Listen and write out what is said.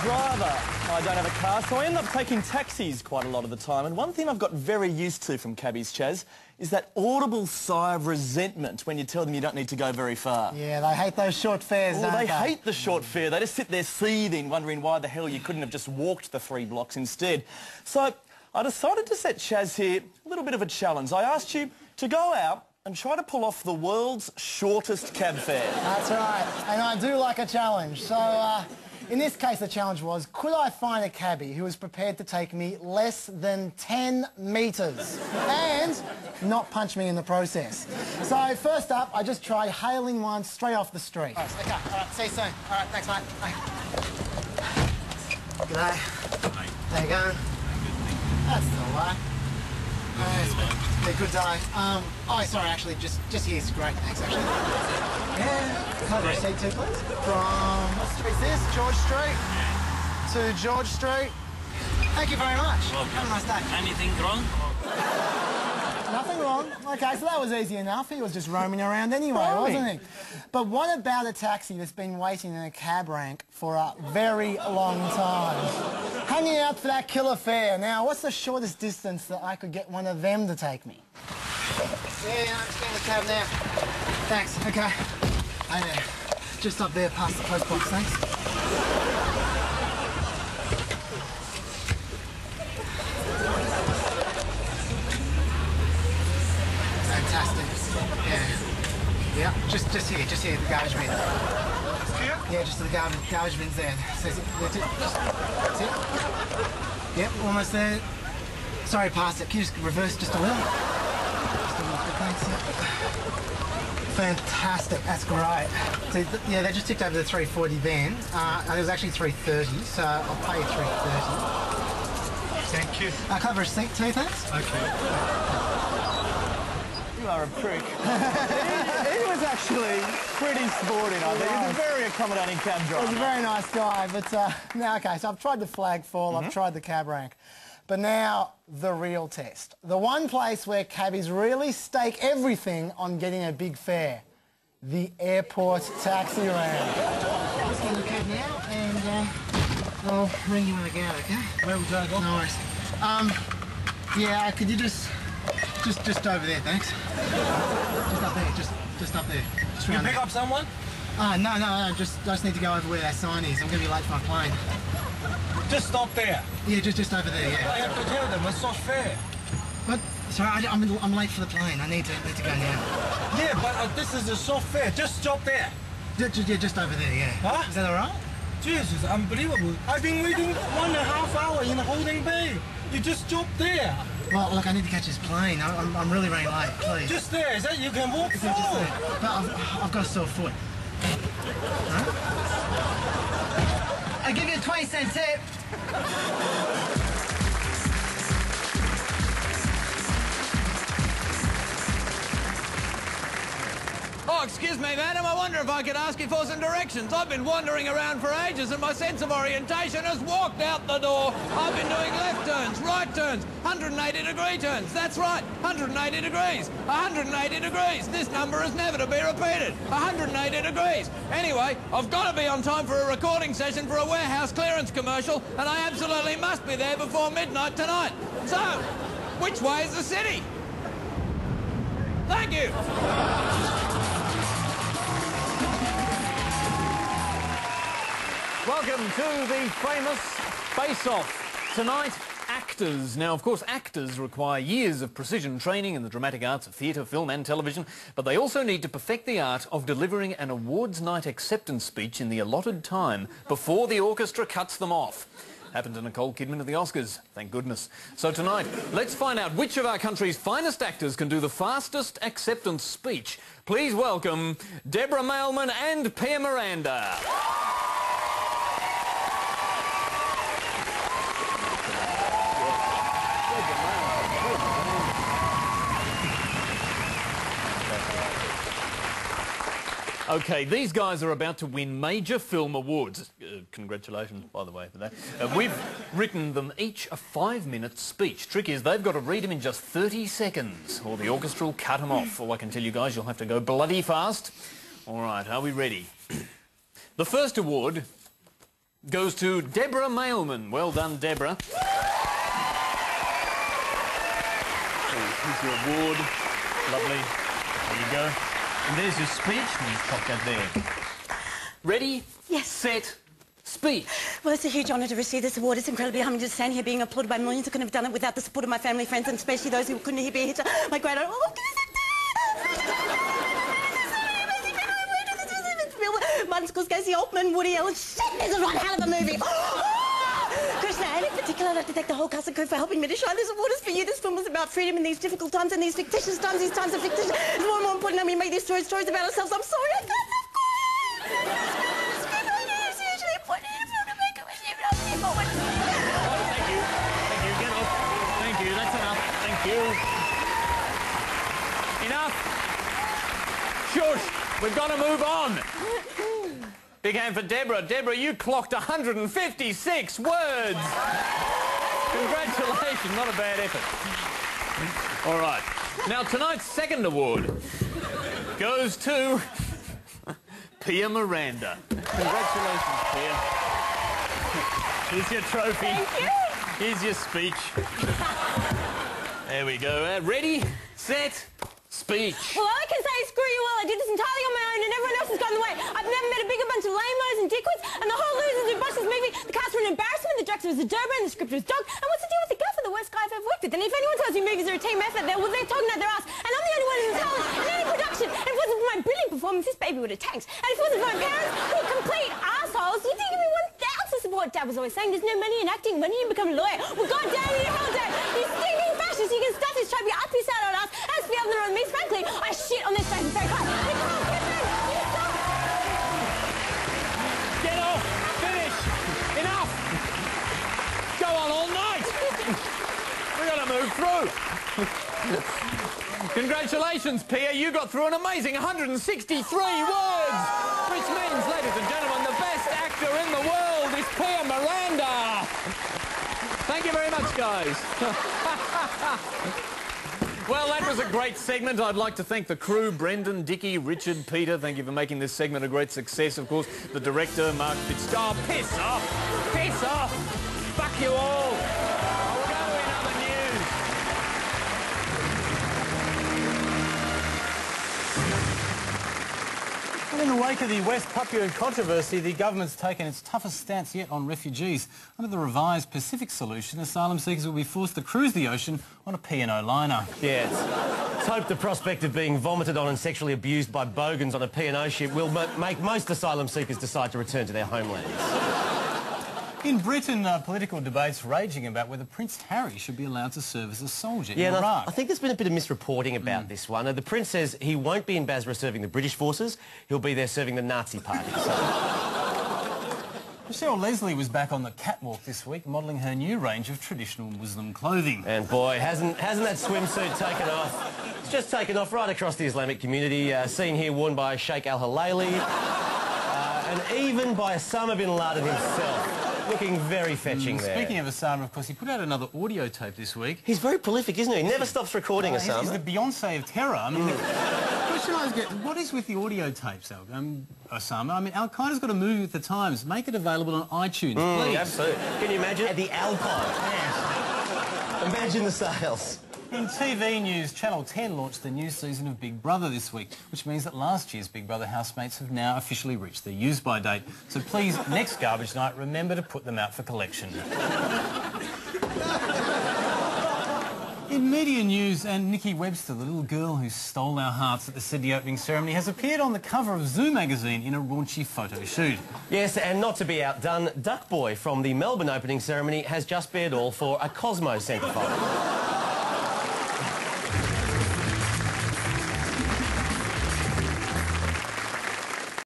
driver. I don't have a car, so I end up taking taxis quite a lot of the time. And one thing I've got very used to from cabbies, Chaz, is that audible sigh of resentment when you tell them you don't need to go very far. Yeah, they hate those short fares, don't they hate the short fare. They just sit there seething, wondering why the hell you couldn't have just walked the 3 blocks instead. So I decided to set Chaz here a little bit of a challenge. I asked you to go out and try to pull off the world's shortest cab fare. That's right, and I do like a challenge. So, in this case, the challenge was, could I find a cabbie who was prepared to take me less than 10 metres and not punch me in the process? So, first up, I just tried hailing one straight off the street. All right, okay, all right, see you soon. All right, thanks, mate. Bye. G'day. Hi. How you going? That's all right. It's been a good day. Oh, sorry, actually, just here's great. Thanks, actually. Yeah. Can I have a receipt too, please? From, what street's this? George Street? Yeah. To George Street. Thank you very much. Welcome. Have a nice day. Anything wrong? Nothing wrong. OK, so that was easy enough. He was just roaming around anyway, wasn't he? But what about a taxi that's been waiting in a cab rank for a very long time? Hanging out for that killer fare. Now, what's the shortest distance that I could get one of them to take me? Yeah, I'm just getting the cab now. Thanks. OK. Hey there. Just up there past the post box, thanks. Fantastic. Yeah. Yeah, just here, the garbage bin. Here? Yeah, just the garbage bin's there. That's it. Yep, almost there. Sorry, past it. Can you just reverse just a little? Just a little bit, thanks. Fantastic, that's great. So, yeah, they just ticked over the 340 van. It was actually 330, so I'll pay you 330. Thank you. I'll cover a seat too, thanks. Okay. You are a prick. he was actually pretty sporting, I think. He's a very accommodating cab driver. He's a very nice guy, but now, OK, so I've tried the flagfall, I've tried the cab rank. But now, the real test. The one place where cabbies really stake everything on getting a big fare. The airport taxi rank. Just get in the cab now, and I'll ring you when I get out, OK? Where would I go? No worries. Yeah, could you just over there, thanks. Just up there, just up there. Just You pick up someone? No, I just need to go over where that sign is. I'm going to be late for my plane. Just stop there. Yeah, just over there, yeah. I have to tell them it's not fair. But, sorry, I'm late for the plane. I need to go now. Yeah, but this is a soft fare. Just stop there. Just over there, yeah. Huh? Is that all right? Jesus, unbelievable. I've been waiting 1.5 hours in the holding bay. You just stop there. Well, look, I need to catch this plane. I'm really running late, please. Just there. Is that you can walk Yeah, just forward? there. But I've got a sore foot. Huh? I'll give you a 20-cent tip. Oh, excuse me, madam. I wonder if I could ask you for some directions. I've been wandering around for ages and my sense of orientation has walked out the door. I've been doing left turns, right turns, 180-degree turns. That's right, 180 degrees, 180 degrees. This number is never to be repeated. 180 degrees. Anyway, I've got to be on time for a recording session for a warehouse clearance commercial, and I absolutely must be there before midnight tonight. So, which way is the city? Thank you. Welcome to the famous Face-Off. Tonight, actors. Now, of course, actors require years of precision training in the dramatic arts of theatre, film and television, but they also need to perfect the art of delivering an awards night acceptance speech in the allotted time before the orchestra cuts them off. Happened to Nicole Kidman at the Oscars, thank goodness. So tonight, let's find out which of our country's finest actors can do the fastest acceptance speech. Please welcome Deborah Mailman and Pia Miranda. OK, these guys are about to win major film awards. Congratulations, by the way, for that. We've written them each a 5-minute speech. Trick is they've got to read them in just 30 seconds, or the orchestra will cut them off. All I can tell you guys, you'll have to go bloody fast. All right, are we ready? The first award goes to Deborah Mailman. Well done, Deborah. Here's your award. Lovely. There you go. And there's your speech. Let's pop that there. Ready? Yes. Set. Speech. Well, it's a huge honour to receive this award. It's incredibly humbling to stand here being applauded by millions. I couldn't have done it without the support of my family, friends, and especially those who couldn't be here to my great idol. Martin Scorsese, Altman, Woody Allen. Shit, this is one hell of a movie. Krishna, and in particular, I'd like to thank the whole cast and crew for helping me to shine. This award is for you. This film was about freedom in these difficult times and these fictitious times. These times are fictitious. It's more and more important that we make these stories about ourselves. I'm sorry, I can't. Enough! Shush! We've got to move on! Big hand for Deborah. Deborah, you clocked 156 words! Congratulations, not a bad effort. All right. Now, tonight's second award goes to Pia Miranda. Congratulations, Pia. Here's your trophy. Thank you. Here's your speech. There we go. Ready, set, speech. Well, all I can say is screw you all. I did this entirely on my own and everyone else has gone the way. I've never met a bigger bunch of lame-os and dickwits, and the whole losers who botched this movie. The cast were an embarrassment, the director was a gerber, and the script was dog. And what's the deal with the gaffer? The worst guy I've ever worked with. And if anyone tells you movies are a team effort, they're talking out their ass. And I'm the only one who's talent in any production. And if it wasn't for my brilliant performance, this baby would have tanked. And if it wasn't for my parents, who are complete assholes, you'd think everyone else is what Dad was always saying. There's no money in acting, money in becoming a lawyer. Well, God damn you, hell damn. You stinking fascists, you can stuff this trophy up your side on us. As for the other on me, frankly, I shit on this face very hard. Get off! Finish! Enough! Go on all night! We've got to move through. Congratulations, Pia. You got through an amazing 163 words! Which means, ladies and gentlemen, the best actor in the world is Pia Miranda! Thank you very much, guys. Well, that was a great segment. I'd like to thank the crew, Brendan, Dickie, Richard, Peter. Thank you for making this segment a great success. Of course, the director, Mark Fitzgerald. Oh, piss off! Piss off! Fuck you all! I'll go in other news. Well, in the wake of the West Papua controversy, the government's taken its toughest stance yet on refugees. Under the revised Pacific solution, asylum seekers will be forced to cruise the ocean on a P&O liner. Yes. Let's hope the prospect of being vomited on and sexually abused by bogans on a P&O ship will make most asylum seekers decide to return to their homelands. In Britain, political debates raging about whether Prince Harry should be allowed to serve as a soldier in Iraq. I think there's been a bit of misreporting about this one. The Prince says he won't be in Basra serving the British forces, he'll be there serving the Nazi party. Michelle Leslie was back on the catwalk this week, modelling her new range of traditional Muslim clothing. And boy, hasn't that swimsuit taken off. It's just taken off right across the Islamic community, seen here worn by Sheikh Al-Halali, and even by Osama bin Laden himself. Looking very fetching there. Speaking of Osama, of course, he put out another audio tape this week. He's very prolific, isn't he? He never stops recording, Osama. He's the Beyonce of terror. I mean, the question I always get, what is with the audio tapes, Osama? I mean, Al-Qaeda's got to move with the times. Make it available on iTunes, please. Absolutely. Can you imagine? At the Alpine. Yes. Imagine the sales. In TV news, Channel 10 launched the new season of Big Brother this week, which means that last year's Big Brother housemates have now officially reached their use-by date. So please, next garbage night, remember to put them out for collection. In media news, and Nikki Webster, the little girl who stole our hearts at the Sydney opening ceremony, has appeared on the cover of Zoo magazine in a raunchy photo shoot. Yes, and not to be outdone, Duck Boy from the Melbourne opening ceremony has just bared all for a Cosmo centre photo.